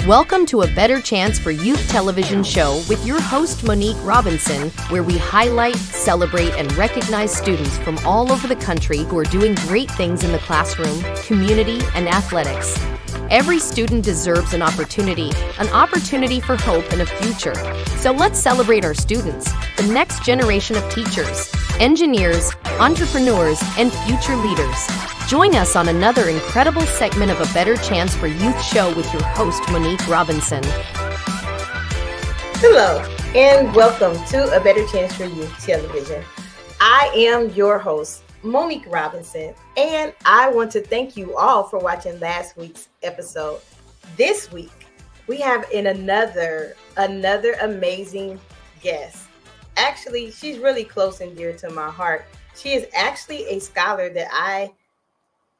Welcome to A Better Chance for Youth television show with your host Monique Robinson, where we highlight, celebrate, and recognize students from all over the country who are doing great things in the classroom, community, and athletics. Every student deserves an opportunity for hope and a future. So let's celebrate our students, the next generation of teachers, engineers, entrepreneurs, and future leaders. Join us on another incredible segment of A Better Chance for Youth show with your host, Monique Robinson. Hello, and welcome to A Better Chance for Youth television. I am your host, Monique Robinson, and I want to thank you all for watching last week's episode. This week, we have another amazing guest. Actually, she's really close and dear to my heart. She is actually a scholar that I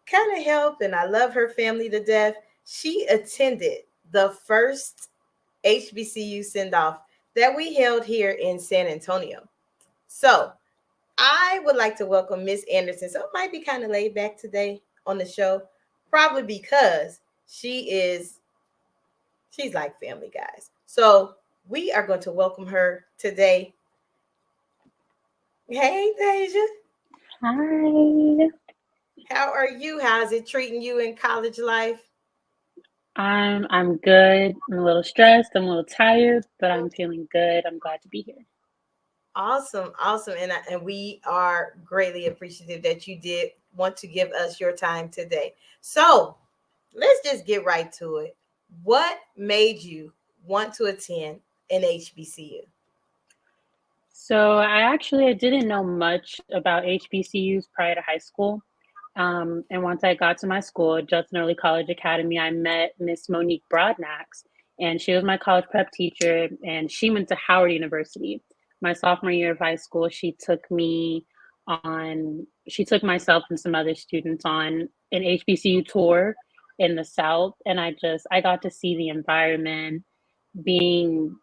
kind of helped, and I love her family to death. She attended the first HBCU send-off that we held here in San Antonio. So I would like to welcome Miss Anderson. So it might be kind of laid back today on the show, probably because she's like family, guys. So we are going to welcome her today. Hey, Deja. Hi. How are you? How's it treating you in college life? I'm good. I'm a little stressed. I'm a little tired, but I'm feeling good. I'm glad to be here. Awesome. And we are greatly appreciative that you did want to give us your time today. So let's just get right to it. What made you want to attend an HBCU? So I didn't know much about HBCUs prior to high school. And once I got to my school, Judson Early College Academy, I met Miss Monique Broadnax, and she was my college prep teacher, and she went to Howard University. My sophomore year of high school, she took myself and some other students on an HBCU tour in the South, and I got to see the environment being,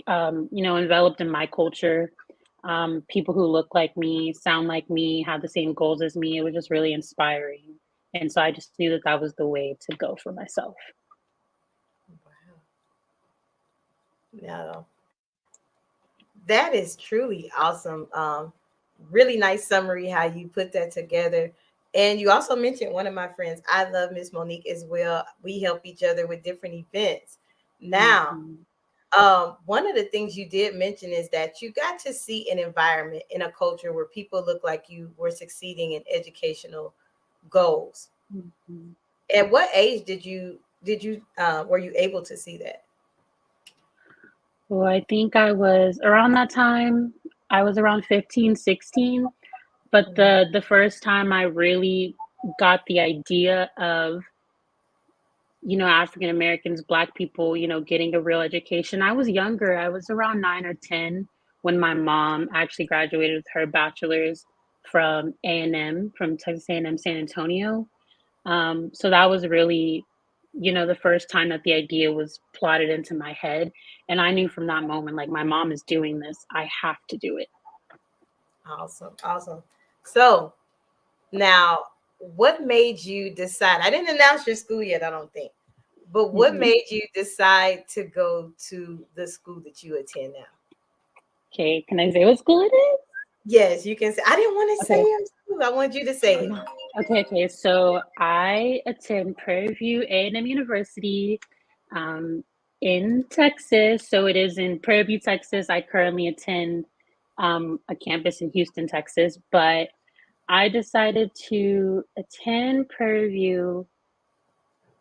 enveloped in my culture. People who look like me, sound like me, have the same goals as me. It was just really inspiring. And so I just knew that was the way to go for myself. Wow. No, that is truly awesome. Really nice summary how you put that together. And you also mentioned one of my friends. I love Miss Monique as well. We help each other with different events. Now, one of the things you did mention is that you got to see an environment in a culture where people look like you were succeeding in educational goals. Mm-hmm. At what age were you able to see that? Well, I think I was around that time. I was around 15, 16. But the first time I really got the idea of African Americans, Black people, getting a real education. I was younger. I was around 9 or 10 when my mom actually graduated with her bachelor's from A&M, from Texas A&M San Antonio. So that was really, the first time that the idea was plotted into my head. And I knew from that moment, like, my mom is doing this. I have to do it. Awesome. So now, what made you decide? I didn't announce your school yet, I don't think. But what made you decide to go to the school that you attend now? Okay, can I say what school it is? Yes, you can say. I didn't want to say your school. I want you to say it. Okay. So I attend Prairie View A&M University in Texas. So it is in Prairie View, Texas. I currently attend a campus in Houston, Texas, but I decided to attend Prairie View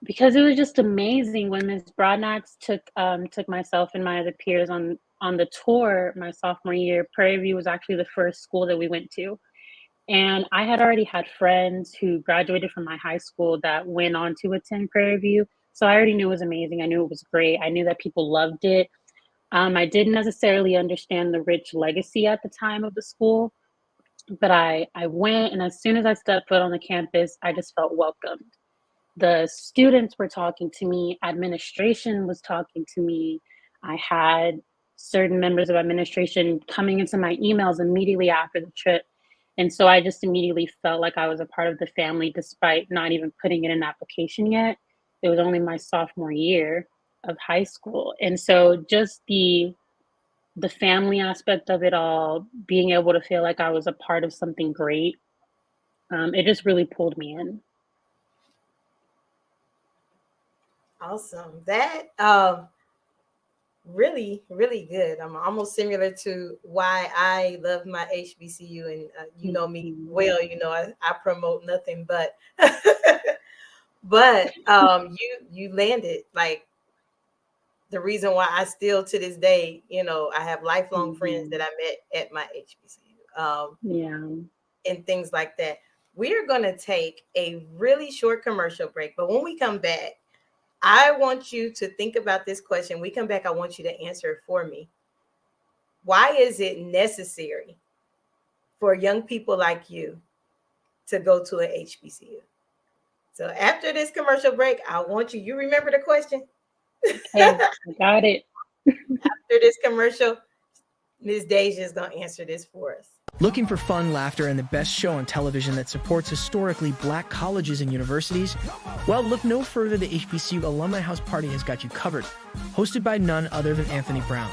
because it was just amazing when Ms. Broadnax took myself and my other peers on the tour my sophomore year. Prairie View was actually the first school that we went to. And I had already had friends who graduated from my high school that went on to attend Prairie View. So I already knew it was amazing. I knew it was great. I knew that people loved it. I didn't necessarily understand the rich legacy at the time of the school, but I went, and as soon as I stepped foot on the campus, I just felt welcomed. The students were talking to me, administration was talking to me. I had certain members of administration coming into my emails immediately after the trip. And so I just immediately felt like I was a part of the family, despite not even putting in an application yet. It was only my sophomore year. high school. And so just the family aspect of it all, being able to feel like I was a part of something great, it just really pulled me in. Awesome. That really, really good. I'm almost similar to why I love my HBCU, and you know me well. You know I promote nothing but, but you landed like the reason why I still to this day, you know, I have lifelong friends that I met at my HBCU, and things like that. We're gonna take a really short commercial break, but when we come back, I want you to think about this question. We come back, I want you to answer it for me. Why is it necessary for young people like you to go to an HBCU? So after this commercial break, I want you remember the question? Okay, I got it. After this commercial, Ms. Deja is going to answer this for us. Looking for fun, laughter, and the best show on television that supports historically Black colleges and universities? Well, look no further. The HBCU Alumni House Party has got you covered. Hosted by none other than Anthony Brown.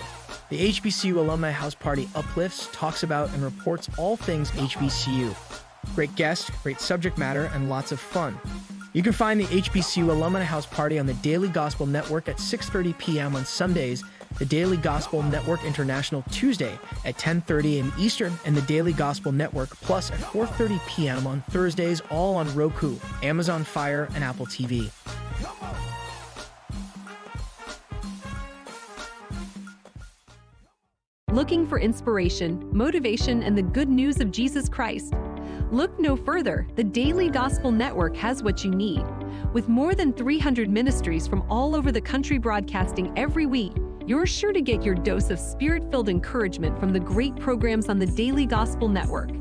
The HBCU Alumni House Party uplifts, talks about, and reports all things HBCU. Great guests, great subject matter, and lots of fun. You can find the HBCU Alumni House Party on the Daily Gospel Network at 6:30 p.m. on Sundays, the Daily Gospel Network International Tuesday at 10:30 a.m. Eastern, and the Daily Gospel Network Plus at 4:30 p.m. on Thursdays, all on Roku, Amazon Fire, and Apple TV. Looking for inspiration, motivation, and the good news of Jesus Christ? Look no further. The Daily Gospel Network has what you need. With more than 300 ministries from all over the country broadcasting every week, you're sure to get your dose of spirit-filled encouragement from the great programs on the Daily Gospel Network.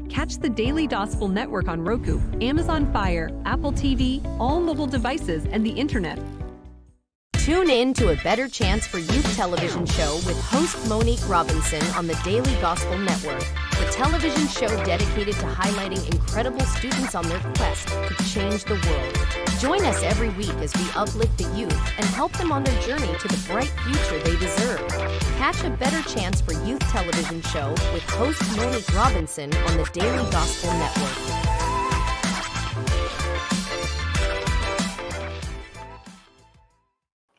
Catch the Daily Gospel Network on Roku, Amazon Fire, Apple TV, all mobile devices, and the internet. Tune in to A Better Chance for Youth television show with host Monique Robinson on the Daily Gospel Network, the television show dedicated to highlighting incredible students on their quest to change the world. Join us every week as we uplift the youth and help them on their journey to the bright future they deserve. Catch A Better Chance for Youth television show with host Monique Robinson on the Daily Gospel Network.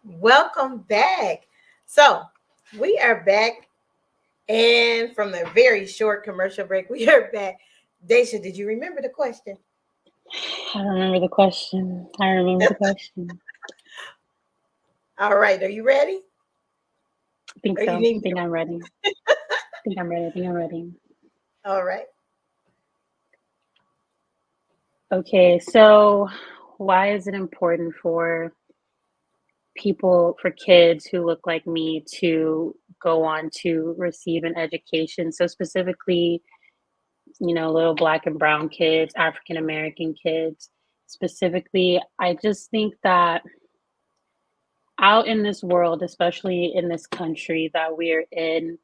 Welcome back. So we are back, and from the very short commercial break, we are back. Deja, did you remember the question? I remember the question. All right, are you ready? I think so. I think I'm ready. I think I'm ready. All right. Okay, so why is it important for kids who look like me to go on to receive an education? So specifically, little Black and brown kids, African American kids specifically, I just think that out in this world, especially in this country that we're in,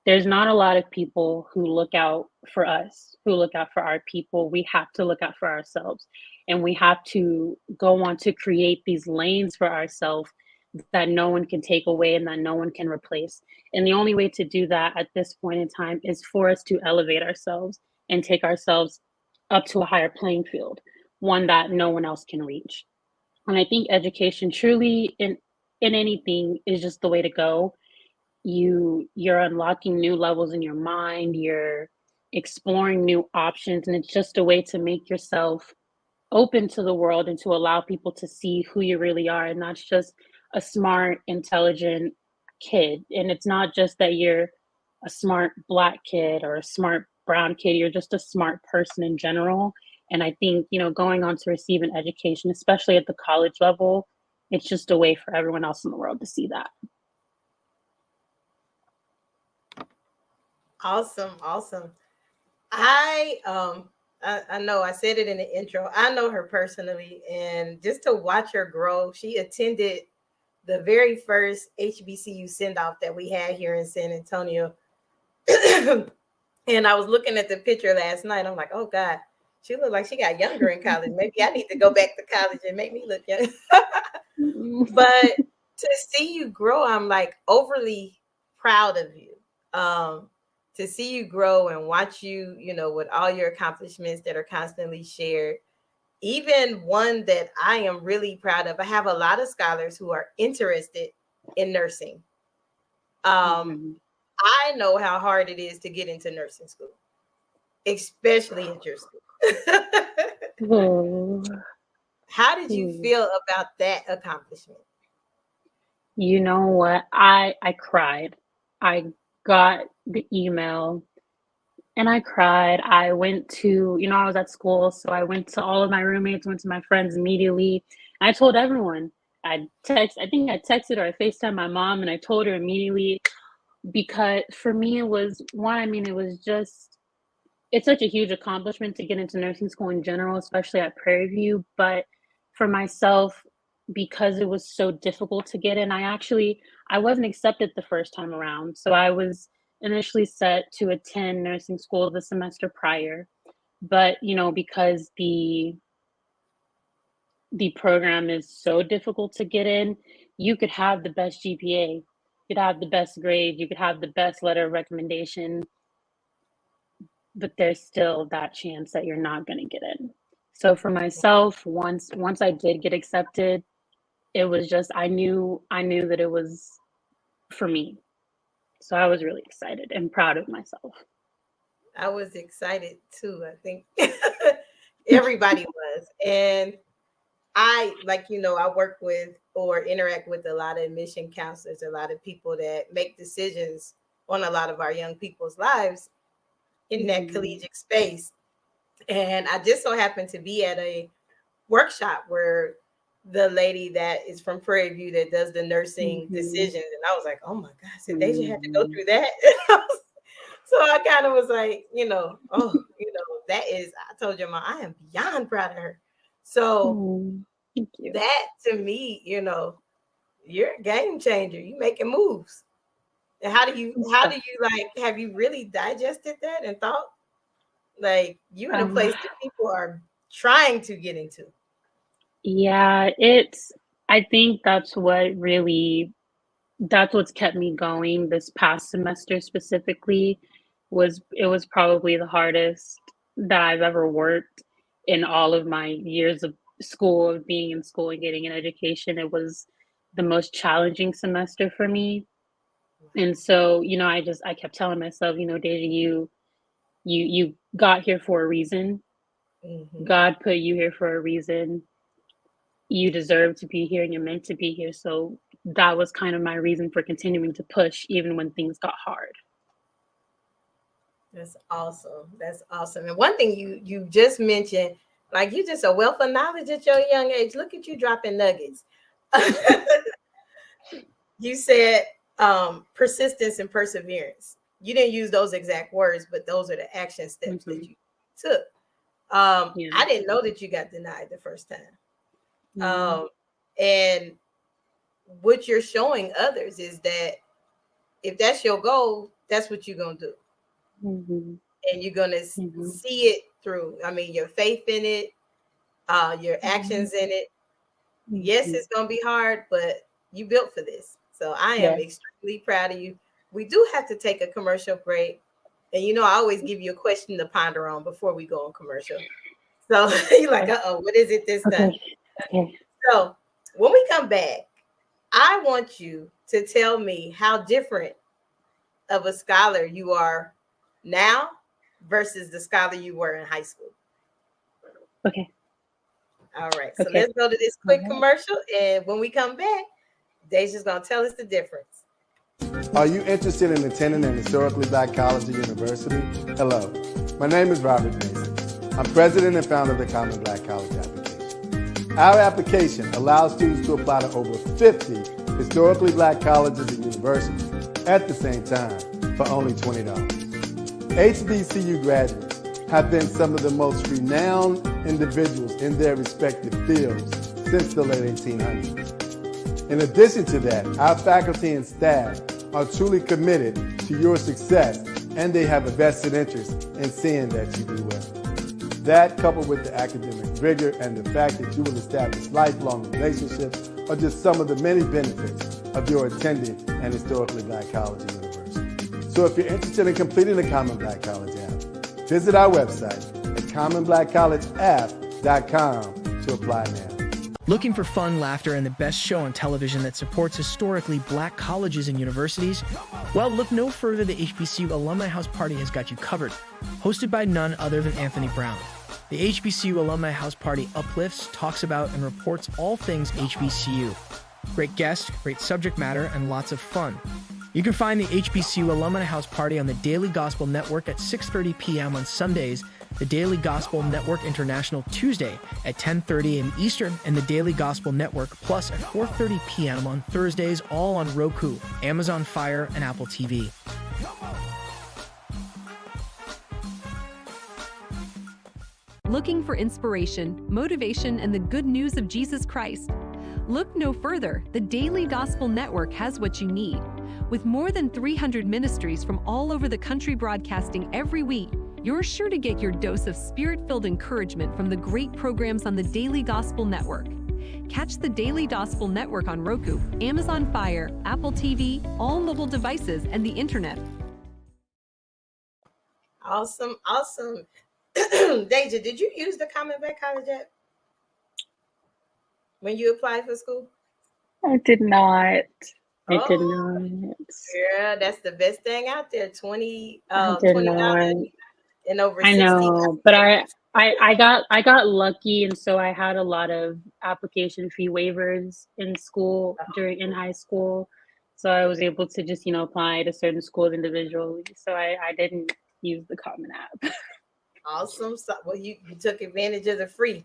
there's not a lot of people who look out for us, who look out for our people. We have to look out for ourselves, and we have to go on to create these lanes for ourselves that no one can take away and that no one can replace. And the only way to do that at this point in time is for us to elevate ourselves and take ourselves up to a higher playing field, one that no one else can reach. And I think education truly in anything is just the way to go. You're unlocking new levels in your mind, you're exploring new options, and it's just a way to make yourself open to the world and to allow people to see who you really are, and not just a smart, intelligent kid. And it's not just that you're a smart Black kid or a smart brown kid, you're just a smart person in general. And I think, going on to receive an education, especially at the college level, it's just a way for everyone else in the world to see that. Awesome. I know I said it in the intro. I know her personally, and just to watch her grow, she attended the very first HBCU send-off that we had here in San Antonio. And I was looking at the picture last night. I'm like, oh God, she looked like she got younger in college. Maybe I need to go back to college and make me look young. But to see you grow, I'm like overly proud of you. To see you grow and watch you, with all your accomplishments that are constantly shared. Even one that I am really proud of. I have a lot of scholars who are interested in nursing. I know how hard it is to get into nursing school, especially at your school. How did you feel about that accomplishment? You know what? I cried. I got the email and I cried. I went to, I was at school, so I went to all of my roommates, went to my friends immediately. I told everyone. I think I texted or I FaceTimed my mom, and I told her immediately, because for me it was it's such a huge accomplishment to get into nursing school in general, especially at Prairie View. But for myself, because it was so difficult to get in, I wasn't accepted the first time around. So I was initially set to attend nursing school the semester prior. But, because the program is so difficult to get in, you could have the best GPA, you could have the best grade, you could have the best letter of recommendation, but there's still that chance that you're not going to get in. So for myself, once I did get accepted, it was just, I knew that it was for me. So I was really excited and proud of myself. I was excited too. I think everybody was. And I work with or interact with a lot of admission counselors, a lot of people that make decisions on a lot of our young people's lives in that collegiate space. And I just so happened to be at a workshop where the lady that is from Prairie View that does the nursing decisions. And I was like, oh my gosh, so Deja had to go through that. So I kind of was like, that is, I told your mom, I am beyond proud of her. So thank you. That to me, you're a game changer. You making moves. And how do you have you really digested that and thought like you in a place that people are trying to get into? Yeah, I think that's what's kept me going this past semester specifically. It was probably the hardest that I've ever worked in all of my years of school, of being in school and getting an education. It was the most challenging semester for me. And so, I kept telling myself, Deja, you got here for a reason. God put you here for a reason. You deserve to be here and you're meant to be here. So that was kind of my reason for continuing to push even when things got hard. That's awesome. That's awesome. And one thing you just mentioned, like you're just a wealth of knowledge at your young age. Look at you dropping nuggets. You said persistence and perseverance. You didn't use those exact words, but those are the action steps that you took. I didn't know that you got denied the first time. And what you're showing others is that if that's your goal, that's what you're going to do. And you're going to see it through. I mean, your faith in it, your actions in it. Yes, it's going to be hard, but you built for this. So I am extremely proud of you. We do have to take a commercial break. And, I always give you a question to ponder on before we go on commercial. So you're like, what is it this time? Okay. So when we come back, I want you to tell me how different of a scholar you are now versus the scholar you were in high school. Okay. All right. So let's go to this quick commercial. And when we come back, Deja's going to tell us the difference. Are you interested in attending an historically Black college or university? Hello. My name is Robert Mason. I'm president and founder of the Common Black College application. Our application allows students to apply to over 50 historically Black colleges and universities at the same time for only $20. HBCU graduates have been some of the most renowned individuals in their respective fields since the late 1800s. In addition to that, our faculty and staff are truly committed to your success, and they have a vested interest in seeing that you do well. That, coupled with the academic rigor and the fact that you will establish lifelong relationships are just some of the many benefits of your attending an historically black college or university. So if you're interested in completing the Common Black College app, visit our website at commonblackcollegeapp.com to apply now. Looking for fun, laughter, and the best show on television that supports historically black colleges and universities? Well, look no further. The HBCU Alumni House Party has got you covered. Hosted by none other than Anthony Brown. The HBCU Alumni House Party uplifts, talks about, and reports all things HBCU. Great guests, great subject matter, and lots of fun. You can find the HBCU Alumni House Party on the Daily Gospel Network at 6:30 p.m. on Sundays, the Daily Gospel Network International Tuesday at 10:30 a.m. Eastern, and the Daily Gospel Network Plus at 4:30 p.m. on Thursdays, all on Roku, Amazon Fire, and Apple TV. Looking for inspiration, motivation, and the good news of Jesus Christ? Look no further. The Daily Gospel Network has what you need. With more than 300 ministries from all over the country broadcasting every week, you're sure to get your dose of spirit-filled encouragement from the great programs on the Daily Gospel Network. Catch the Daily Gospel Network on Roku, Amazon Fire, Apple TV, all mobile devices, and the internet. Awesome. Deja, did you use the Common Black College app when you applied for school? I did not. I did Oh, not. yeah, that's the best thing out there. $20 I did $20 not. and over I 60. know, but I got lucky, and so I had a lot of application fee waivers in school in high school. So I was able to just, apply to certain schools individually. So I didn't use the Common App. Awesome. So, well, you took advantage of the free.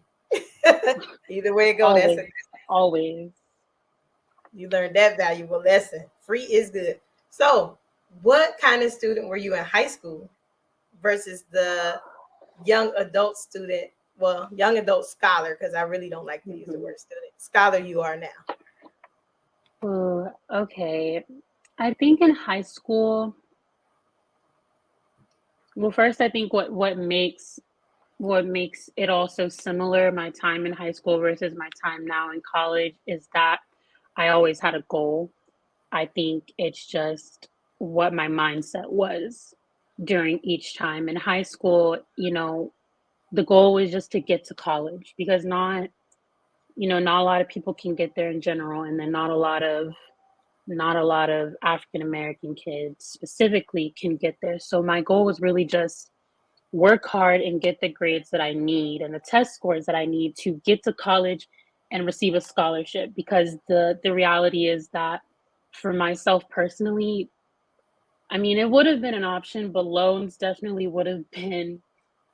Either way it goes, Always. Always. you learned that valuable lesson. Free is good. So, what kind of student were you in high school versus the young adult student? Well, young adult scholar, because I really don't like to use the word student. Scholar you are now. Oh, okay. I think in high school, well, first, I think what makes it also similar, my time in high school versus my time now in college, is that I always had a goal. I think it's just what my mindset was during each time. In high school, the goal was just to get to college, because not a lot of people can get there in general, and then not a lot of African American kids specifically can get there. So my goal was really just work hard and get the grades that I need and the test scores that I need to get to college and receive a scholarship. Because the reality is that for myself personally, I mean, it would have been an option, but loans definitely would have been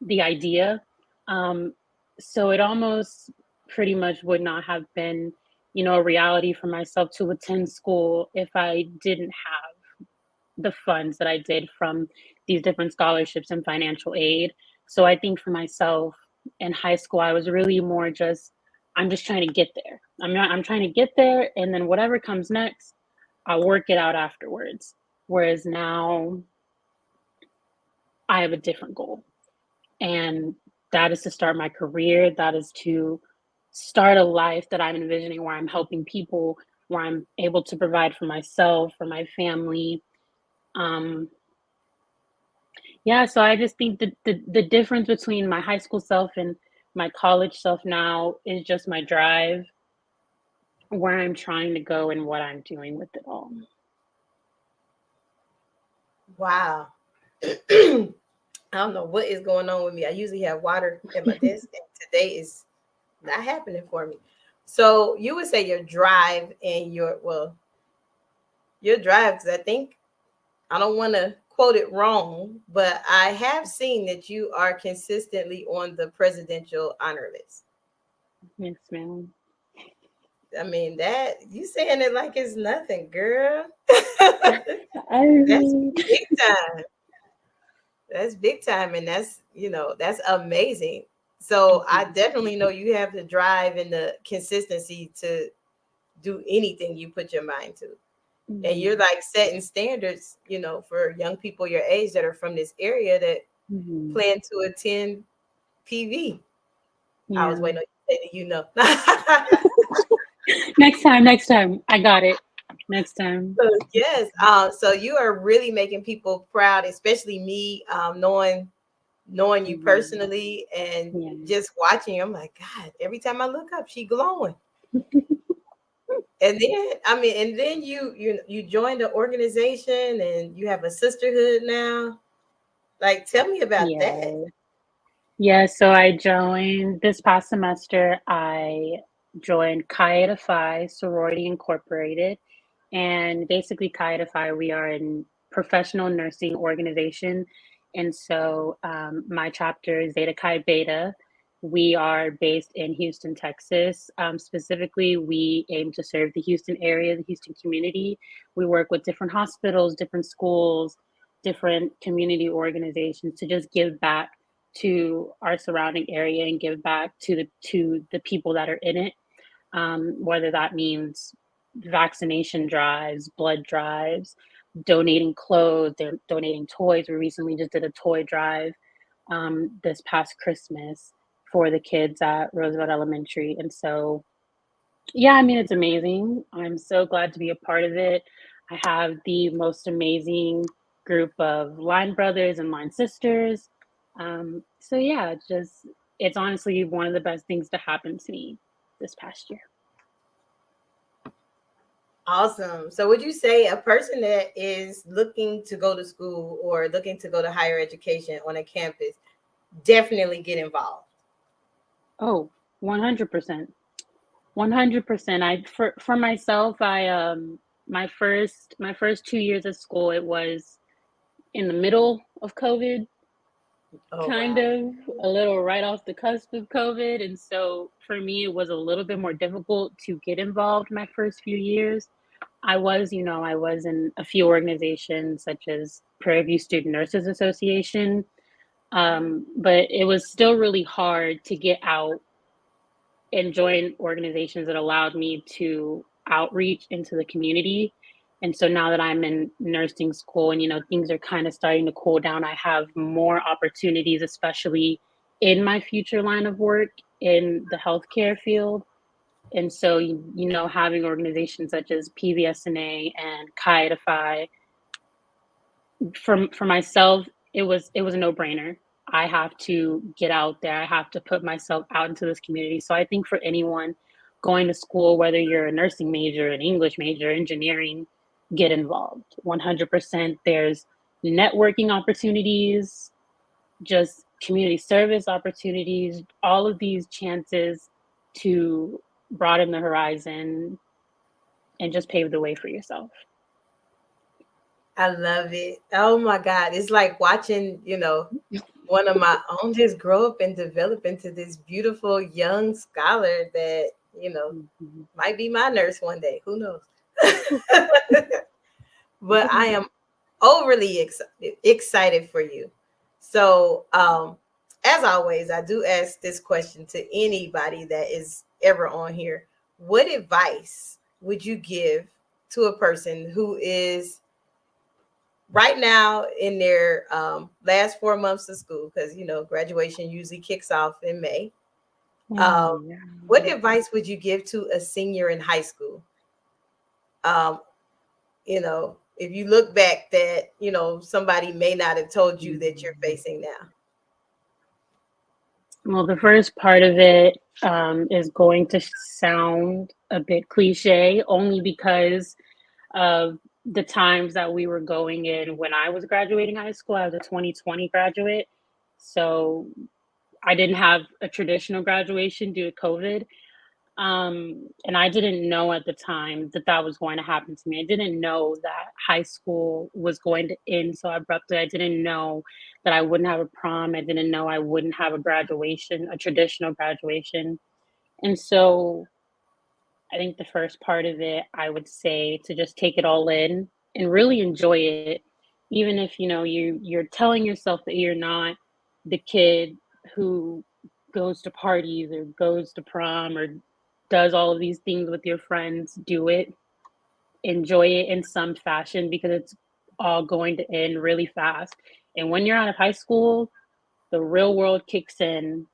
the idea. So it almost pretty much would not have been, a reality for myself to attend school if I didn't have the funds that I did from these different scholarships and financial aid. So I think for myself in high school, I was really more I'm just trying to get there. I'm trying to get there, and then whatever comes next, I'll work it out afterwards. Whereas now I have a different goal, and that is to start my career. That is to start a life that I'm envisioning, where I'm helping people, where I'm able to provide for myself, for my family. So I just think the difference between my high school self and my college self now is just my drive, where I'm trying to go, and what I'm doing with it all. Wow. I don't know what is going on with me. I usually have water at my desk, and today is not happening for me. So you would say your drive and your drive, because I don't want to quote it wrong, but I have seen that you are consistently on the presidential honor list. Yes, ma'am. I mean, that you saying it like it's nothing, girl. That's big time. That's big time, and that's amazing. So I definitely know you have the drive and the consistency to do anything you put your mind to. Mm-hmm. And you're like setting standards, for young people your age that are from this area that plan to attend PV. Yeah. I was waiting on you to say that, Next time. I got it. Next time. So, yes. So you are really making people proud, especially me, knowing you personally and just watching you. I'm like, God, every time I look up, she glowing. And then you joined the organization and you have a sisterhood now. Like, tell me about that. Yeah, so I joined this past semester. I joined Chi Eta Phi Sorority Incorporated. And basically, Chi Eta Phi, we are a professional nursing organization. And so my chapter is Zeta Chi Beta. We are based in Houston, Texas. Specifically, we aim to serve the Houston area, the Houston community. We work with different hospitals, different schools, different community organizations to just give back to our surrounding area and give back to the people that are in it, whether that means vaccination drives, blood drives, donating clothes, they're donating toys. We recently just did a toy drive this past Christmas for the kids at Roosevelt Elementary. And so, yeah, I mean, it's amazing. I'm so glad to be a part of it. I have the most amazing group of line brothers and line sisters. So yeah, it's honestly one of the best things to happen to me this past year. Awesome. So would you say a person that is looking to go to school or looking to go to higher education on a campus definitely get involved? Oh, 100%. 100%. For myself, my first 2 years of school, it was in the middle of COVID, kind of a little right off the cusp of COVID. And so for me, it was a little bit more difficult to get involved my first few years. I was in a few organizations such as Prairie View Student Nurses Association, but it was still really hard to get out and join organizations that allowed me to outreach into the community. And so now that I'm in nursing school and things are kind of starting to cool down, I have more opportunities, especially in my future line of work in the healthcare field. And so having organizations such as PVSNA and Chi Eta Phi, for myself, it was a no-brainer. I have to get out there. I have to put myself out into this community. So I think for anyone going to school, whether you're a nursing major, an English major, engineering, get involved. 100%. There's networking opportunities, just community service opportunities, all of these chances to broaden the horizon and just pave the way for yourself. I love it. Oh my God. It's like watching, one of my own just grow up and develop into this beautiful young scholar that, might be my nurse one day. Who knows? But I am overly excited for you. So, as always, I do ask this question to anybody that is ever on here. What advice would you give to a person who is right now in their last 4 months of school? Because, graduation usually kicks off in May. What advice would you give to a senior in high school? If you look back that, somebody may not have told you that you're facing now. Well, the first part of it is going to sound a bit cliche, only because of the times that we were going in when I was graduating high school. I was a 2020 graduate. So I didn't have a traditional graduation due to COVID. And I didn't know at the time that was going to happen to me. I didn't know that high school was going to end so abruptly. I didn't know that I wouldn't have a prom. I didn't know I wouldn't have a graduation, a traditional graduation. And so I think the first part of it, I would say to just take it all in and really enjoy it. Even if, you're telling yourself that you're not the kid who goes to parties or goes to prom or does all of these things with your friends, do it. Enjoy it in some fashion because it's all going to end really fast. And when you're out of high school, the real world kicks in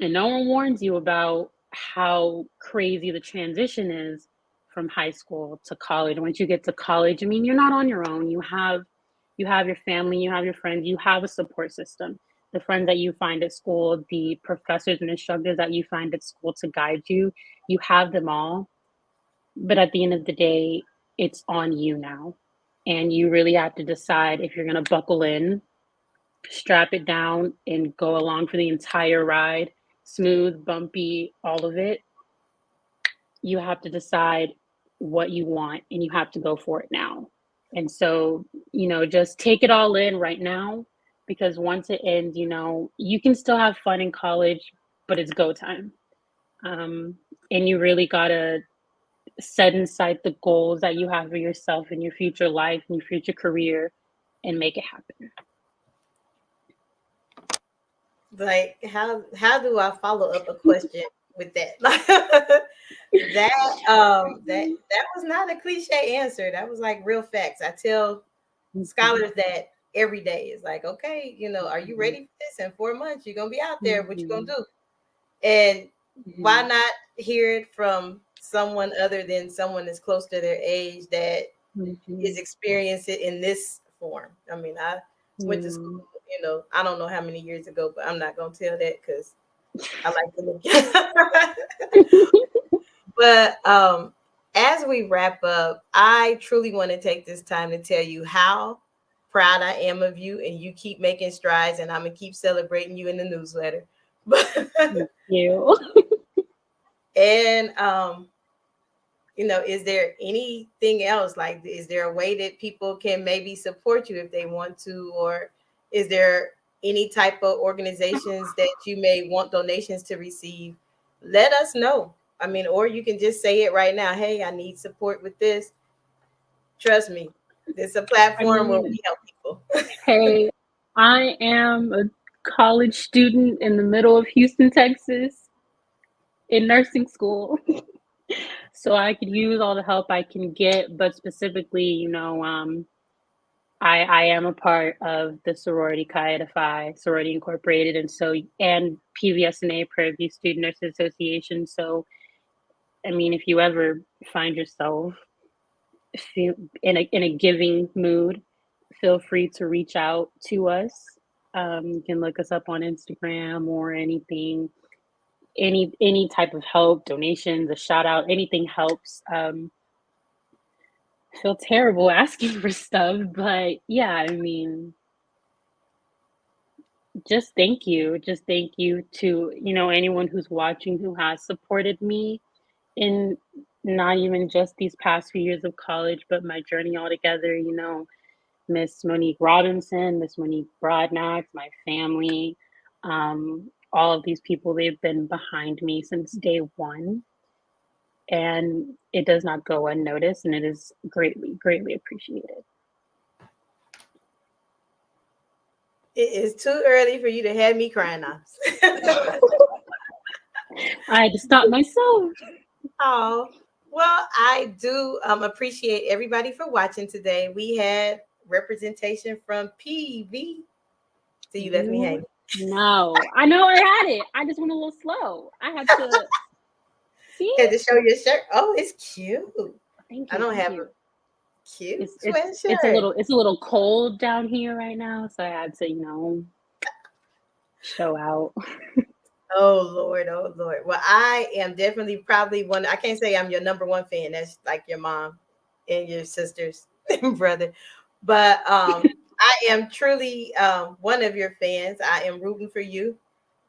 and no one warns you about how crazy the transition is from high school to college. Once you get to college, I mean, you're not on your own. You have your family, you have your friends, you have a support system. The friends that you find at school, the professors and instructors that you find at school to guide you, you have them all. But at the end of the day, it's on you now. And you really have to decide if you're going to buckle in, strap it down, and go along for the entire ride, smooth, bumpy, all of it. You have to decide what you want, and you have to go for it now. And so, just take it all in right now, because once it ends, you can still have fun in college, but it's go time. And you really got to set in sight the goals that you have for yourself in your future life and your future career and make it happen. Like, how do I follow up a question with that? that was not a cliche answer. That was like real facts. I tell scholars that every day. Is like, okay, are you ready for this? In 4 months, you're gonna be out there. What you gonna do? And why not hear it from someone other than someone that's close to their age that is experiencing it in this form? I mean, I went to school, I don't know how many years ago, but I'm not gonna tell that because I like to look. But as we wrap up, I truly want to take this time to tell you how proud I am of you, and you keep making strides, and I'm gonna keep celebrating you in the newsletter. Thank you. And is there anything else? Like, is there a way that people can maybe support you if they want to, or is there any type of organizations that you may want donations to receive? Let us know. I mean, or you can just say it right now. Hey, I need support with this. Trust me, this is a platform where we help people. Hey, I am a college student in the middle of Houston, Texas, in nursing school. So I could use all the help I can get, but specifically, I am a part of the sorority Chi Eta Phi, Sorority Incorporated, and PVSNA, Prairie View Student Nurses Association. So, I mean, if you ever find yourself in a giving mood, feel free to reach out to us. You can look us up on Instagram or anything. Any type of help, donations, a shout out, anything helps. Feel terrible asking for stuff, but yeah, I mean, just thank you to anyone who's watching who has supported me in not even just these past few years of college, but my journey altogether. Miss Monique Robinson, Miss Monique Broadnax, my family, all of these people, they've been behind me since day one. And it does not go unnoticed, and it is greatly, greatly appreciated. It is too early for you to have me crying off. I had to stop myself. Oh, well, I do appreciate everybody for watching today. We had representation from PV. So you left me hanging. No, I know I had it. I just went a little slow. I had to see. Had to show your shirt. Oh, it's cute. Thank you. I don't have a cute sweatshirt. It's a little cold down here right now, so I had to, show out. Oh Lord. Well, I am definitely probably one. I can't say I'm your number one fan. That's like your mom and your sisters and brother. But I am truly one of your fans. I am rooting for you.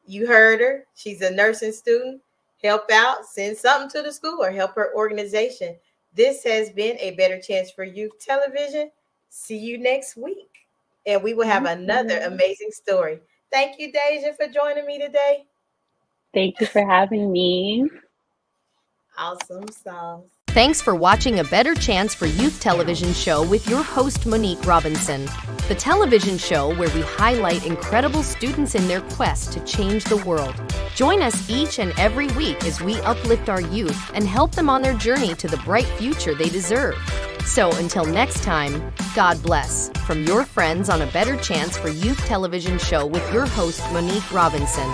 You heard her. She's a nursing student. Help out, send something to the school, or help her organization. This has been a Better Chance for Youth Television. See you next week. And we will have another amazing story. Thank you, Deja, for joining me today. Thank you for having me. Awesome sauce. Thanks for watching A Better Chance for Youth television show with your host, Monique Robinson. The television show where we highlight incredible students in their quest to change the world. Join us each and every week as we uplift our youth and help them on their journey to the bright future they deserve. So until next time, God bless. From your friends on A Better Chance for Youth television show with your host, Monique Robinson.